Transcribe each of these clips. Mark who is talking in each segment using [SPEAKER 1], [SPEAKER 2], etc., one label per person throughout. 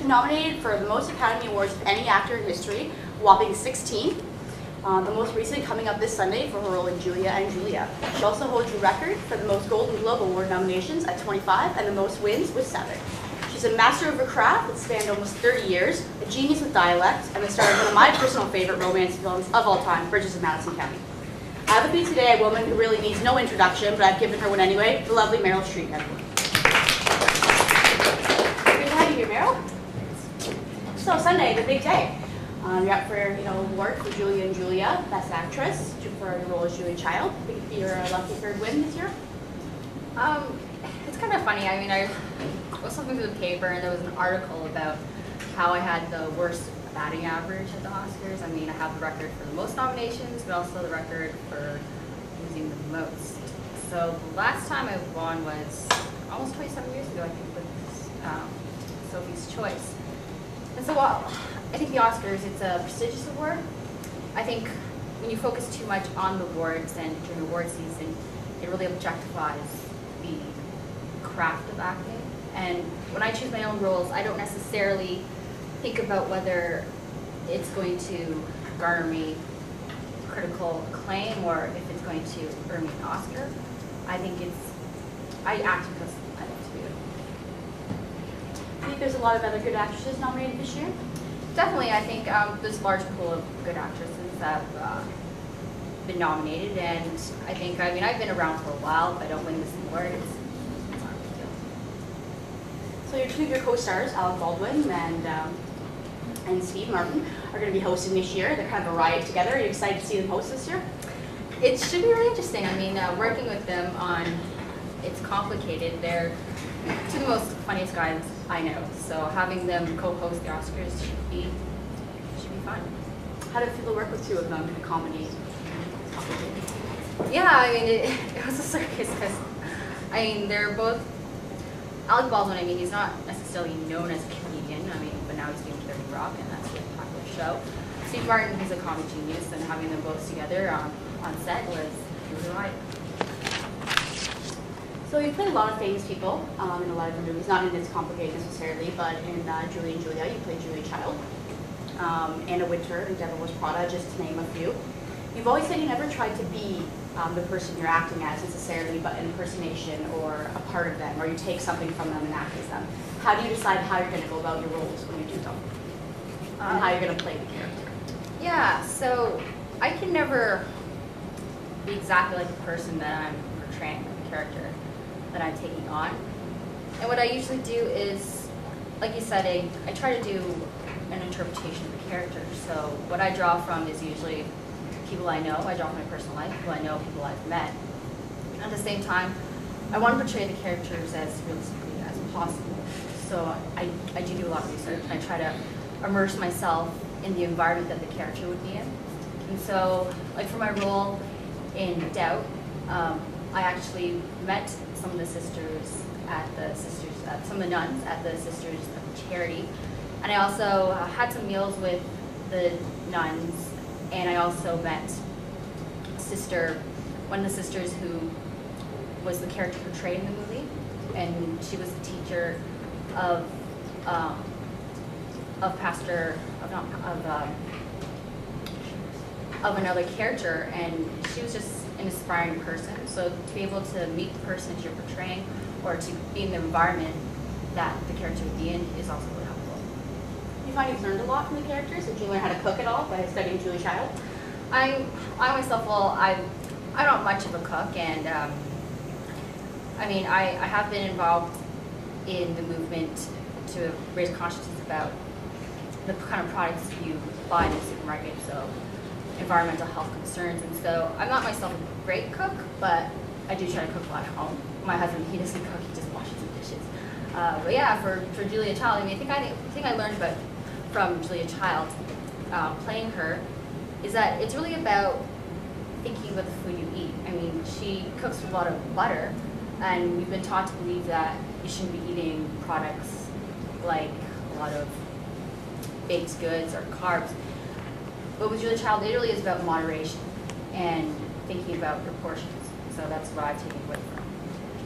[SPEAKER 1] been nominated for the most Academy Awards of any actor in history, a whopping 16. The most recent coming up this Sunday for her role in Julia and Julia. She also holds the record for the most Golden Globe Award nominations at 25 and the most wins with 7. She's a master of her craft that spanned almost 30 years, a genius with dialect, and the star of one of my personal favorite romance films of all time, Bridges of Madison County. I have with me today a woman who really needs no introduction, but I've given her one anyway, the lovely Meryl Streep, everyone. Good to have you here, Meryl. So Sunday, the big day. You're up for award for Julia and Julia, Best Actress, for your role as Julia Child. I think you're a lucky third win this year.
[SPEAKER 2] It's kind of funny. I mean, I was looking through the paper and there was an article about how I had the worst batting average at the Oscars. I mean, I have the record for the most nominations, but also the record for losing the most. So the last time I won was almost 27 years ago, I think, with Sophie's Choice. And so I think the Oscars, it's a prestigious award. I think when you focus too much on the awards and during award season, it really objectifies the craft of acting. And when I choose my own roles, I don't necessarily think about whether it's going to garner me critical acclaim or if it's going to earn me an Oscar. I act because I love to do it.
[SPEAKER 1] I think there's a lot of other good actresses nominated this year.
[SPEAKER 2] Definitely, I think there's a large pool of good actresses that have been nominated, and I mean, I've been around for a while. If I don't win this award, it's not a big deal.
[SPEAKER 1] So your two of your co-stars, Alec Baldwin and Steve Martin, are going to be hosting this year. They're kind of a riot together. Are you excited to see them host this year?
[SPEAKER 2] It should be really interesting. I mean, working with them it's complicated. They're two of the most funniest guys I know. So having them co-host the Oscars should be fun.
[SPEAKER 1] How did it feel to work with two of them in a comedy?
[SPEAKER 2] Yeah, I mean, it was a circus because, I mean, they're both, Alec Baldwin, I mean, he's not necessarily known as a comedian, I mean, but now he's doing 30 Rock, and that's a really popular show. Steve Martin, he's a comedy genius, and having them both together on set was really right.
[SPEAKER 1] So you played a lot of famous people in a lot of the movies, not in this complicated necessarily, but in Julia and Julia, you played Julia Child, Anna Wintour in Devil Wears Prada, just to name a few. You've always said you never tried to be the person you're acting as necessarily, but an impersonation or a part of them, or you take something from them and act as them. How do you decide how you're going to go about your roles when you do them? And how you're going to play the character?
[SPEAKER 2] Yeah, so I can never be exactly like the person that I'm portraying, like the character that I'm taking on. And what I usually do is, like you said, I try to do an interpretation of the character. So what I draw from is usually people I know. I draw from my personal life, people I know, people I've met. At the same time, I want to portray the characters as realistically as possible. So I do a lot of research. I try to immerse myself in the environment that the character would be in. And so, like for my role in Doubt, I actually met some of the sisters some of the nuns at the Sisters of Charity. And I also had some meals with the nuns, and I also met one of the sisters who was the character portrayed in the movie, and she was the teacher of another character, and she was just an inspiring person. So to be able to meet the person that you're portraying, or to be in the environment that the character would be in, is also really helpful.
[SPEAKER 1] You find you've learned a lot from the characters? Did you learn how to cook at all by studying Julia Child?
[SPEAKER 2] I myself, I'm not much of a cook, and I mean, I have been involved in the movement to raise consciousness about the kind of products you buy in the supermarket, so environmental health concerns. And so I'm not myself a great cook, but I do try to cook a lot at home. My husband, he doesn't cook, he just washes the dishes. But yeah, for Julia Child, I mean, I think I learned from Julia Child, playing her, is that it's really about thinking about the food you eat. I mean, she cooks with a lot of butter, and we've been taught to believe that you shouldn't be eating products like a lot of baked goods or carbs. But with Julia Child, it really is about moderation and thinking about your portions. So that's what I've taken away from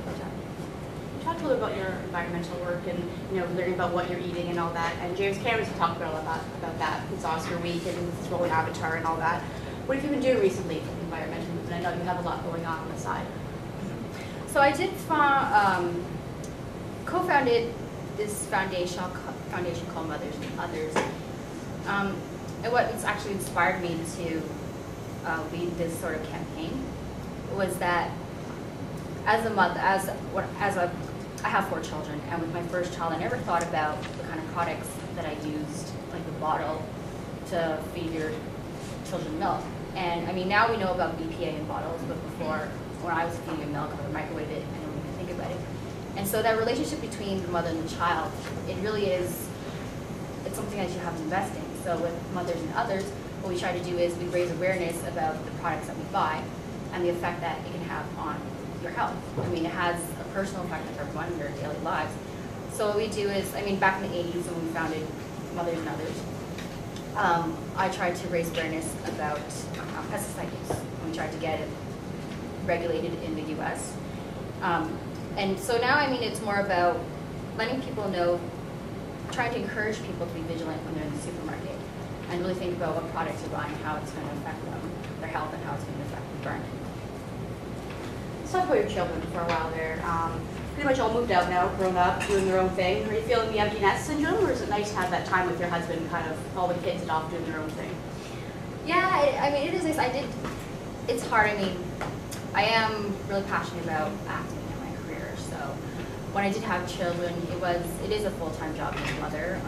[SPEAKER 2] Julia Child.
[SPEAKER 1] talked a little about your environmental work and learning about what you're eating and all that. And James Cameron's talked about that. It's Oscar week and it's rolling Avatar and all that. What have you been doing recently for the environmental movement? I know you have a lot going on the side.
[SPEAKER 2] So I did co-founded this foundation called Mothers and Others. And what actually inspired me to lead this sort of campaign was that as a mother, I have 4 children, and with my first child, I never thought about the kind of products that I used, like the bottle, to feed your children milk. And I mean, now we know about BPA in bottles, but before, when I was feeding milk, I would microwave it, and I didn't even think about it. And so that relationship between the mother and the child, it really is, it's something that you have to invest in. So with Mothers and Others, what we try to do is we raise awareness about the products that we buy and the effect that it can have on your health. I mean, it has a personal effect on everyone in their daily lives. So what we do is, I mean, back in the 80s when we founded Mothers and Others, I tried to raise awareness about pesticide use. We tried to get it regulated in the US. And so now, I mean, it's more about letting people know, trying to encourage people to be vigilant when they're in the supermarket and really think about what products they're buying, how it's going to affect them, their health, and how it's going to affect the environment.
[SPEAKER 1] Let's talk about your children for a while there. Pretty much all moved out now, grown up, doing their own thing. Are you feeling the empty nest syndrome, or is it nice to have that time with your husband, kind of all the kids and off doing their own thing?
[SPEAKER 2] Yeah, I mean, it is nice. It's hard. I mean, I am really passionate about acting in my career, so when I did have children, it is a full-time job as a mother.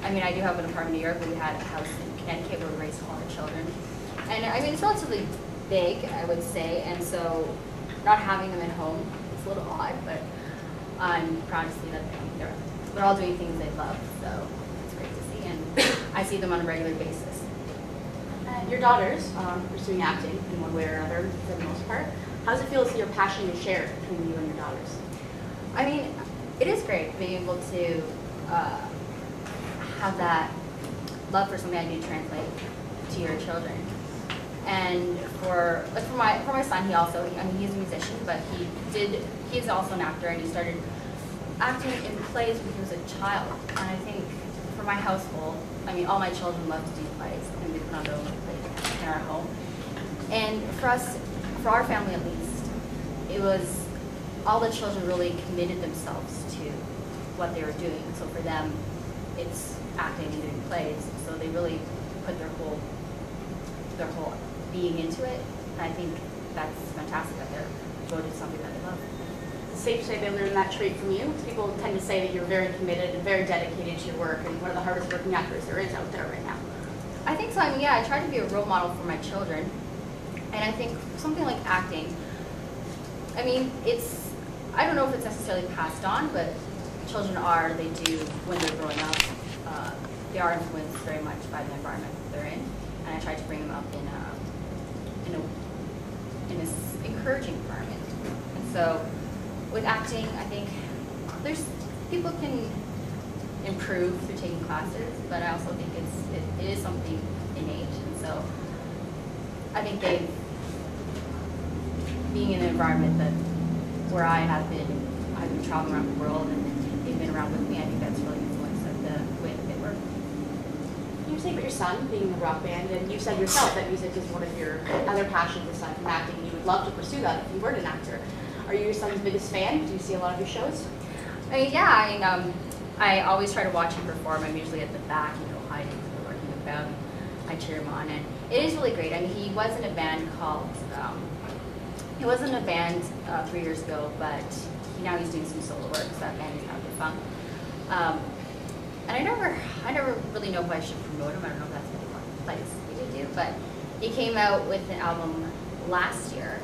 [SPEAKER 2] I mean, I do have an apartment in New York, but we had a house in Connecticut where we raised all our children. And I mean, it's relatively big, I would say, and so not having them at home, it's a little odd, but I'm proud to see that they're all doing things they love, so it's great to see, and I see them on a regular basis.
[SPEAKER 1] And your daughters pursuing acting in one way or another, for the most part. How does it feel to see your passion is shared between you and your daughters?
[SPEAKER 2] I mean, it is great being able to have that love for something I do translate to your children. And for my son, he's a musician, but he's also an actor, and he started acting in plays when he was a child. And I think for my household, I mean, all my children love to do plays, and we put on their own plays in our home. And for our family at least, it was all the children really committed themselves to what they were doing. So for them, it's acting and doing plays. So they really put their whole being into it. And I think that's fantastic that they're devoted to something that they love.
[SPEAKER 1] It's safe to say they learned that trait from you. People tend to say that you're very committed and very dedicated to your work and one of the hardest working actors there is out there right now.
[SPEAKER 2] I think so. I mean, yeah, I try to be a role model for my children. And I think something like acting, I mean, I don't know if it's necessarily passed on, but children they do, when they're growing up, they are influenced very much by the environment that they're in. And I try to bring them up in this encouraging environment. And so with acting, I think people can improve through taking classes, but I also think it is something innate. And so I think being in an environment where I've been traveling around the world and they've been around with me, I think that's really influenced the way that they work.
[SPEAKER 1] You say about your son being in the rock band, and you said yourself that music is one of your other passions aside from acting. You would love to pursue that if you weren't an actor. Are you your son's biggest fan? Do you see a lot of his shows?
[SPEAKER 2] I always try to watch him perform. I'm usually at the back, hiding or working with them. I cheer him on, and it is really great. I mean, he was in a band called, 3 years ago, but now he's doing some solo work, so that band is kind of fun. And I never really know if I should promote him. I don't know if that's really one place we do, but he came out with an album last year,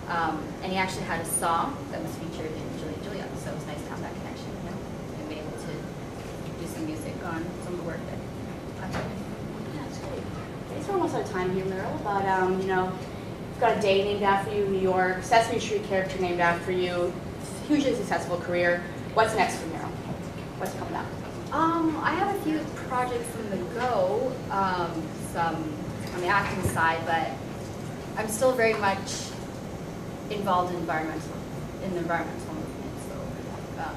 [SPEAKER 2] and he actually had a song that was featured in Julia, so it's nice to have that connection, and be able to do some music on some of the work that I've done.
[SPEAKER 1] Yeah, that's great. Okay, so we're almost out of time here, Meryl, but you've got a day named after you in New York, Sesame Street character named after you, hugely successful career. What's next for Meryl? What's coming up?
[SPEAKER 2] I have a few projects on the go, some on the acting side, but I'm still very much involved in the environmental movement. So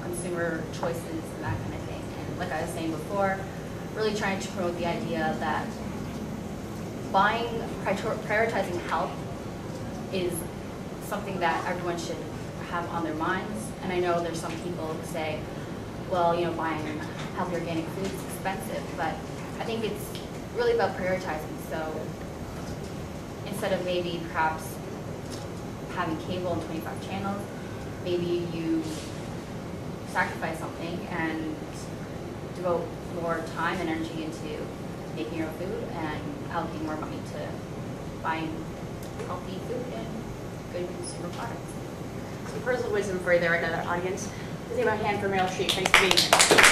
[SPEAKER 2] consumer choices and that kind of thing. And like I was saying before, really trying to promote the idea that prioritizing health is something that everyone should have on their minds. And I know there's some people who say, well, you know, buying healthy organic food is expensive, but I think it's really about prioritizing. So instead of maybe perhaps having cable and 25 channels, maybe you sacrifice something and devote more time and energy into making your own food and allocating more money to buying healthy food and good consumer products.
[SPEAKER 1] Some personal wisdom for you there right now, that audience. Please give a hand for Meryl Streep. Thanks for being here.